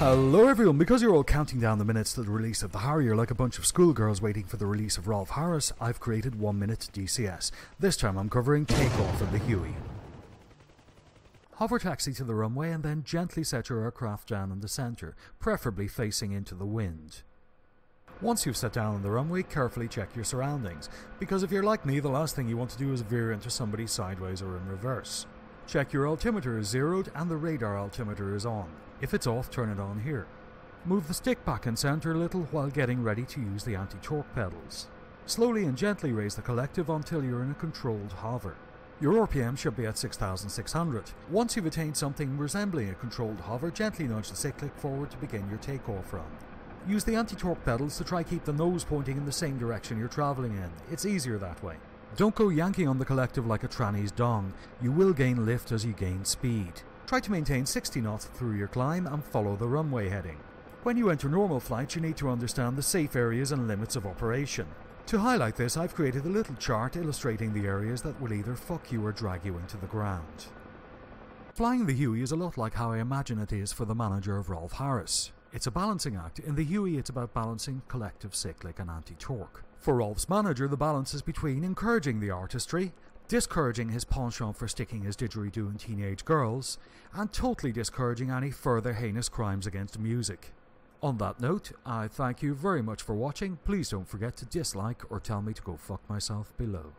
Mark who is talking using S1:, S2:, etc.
S1: Hello everyone, because you're all counting down the minutes to the release of the Harrier like a bunch of schoolgirls waiting for the release of Rolf Harris, I've created 1 minute DCS. This time I'm covering Takeoff of the Huey. Hover taxi to the runway and then gently set your aircraft down in the centre, preferably facing into the wind. Once you've set down on the runway, carefully check your surroundings, because if you're like me, the last thing you want to do is veer into somebody sideways or in reverse. Check your altimeter is zeroed and the radar altimeter is on. If it's off, turn it on here. Move the stick back and centre a little while getting ready to use the anti-torque pedals. Slowly and gently raise the collective until you're in a controlled hover. Your RPM should be at 6,600. Once you've attained something resembling a controlled hover, gently nudge the cyclic forward to begin your takeoff run. Use the anti-torque pedals to try keep the nose pointing in the same direction you're travelling in. It's easier that way. Don't go yanking on the collective like a tranny's dong. You will gain lift as you gain speed. Try to maintain 60 knots through your climb and follow the runway heading. When you enter normal flights, you need to understand the safe areas and limits of operation. To highlight this, I've created a little chart illustrating the areas that will either fuck you or drag you into the ground. Flying the Huey is a lot like how I imagine it is for the manager of Rolf Harris. It's a balancing act. In the Huey, it's about balancing collective, cyclic and anti-torque. For Rolf's manager, the balance is between encouraging the artistry, discouraging his penchant for sticking his didgeridoo in teenage girls, and totally discouraging any further heinous crimes against music. On that note, I thank you very much for watching. Please don't forget to dislike or tell me to go fuck myself below.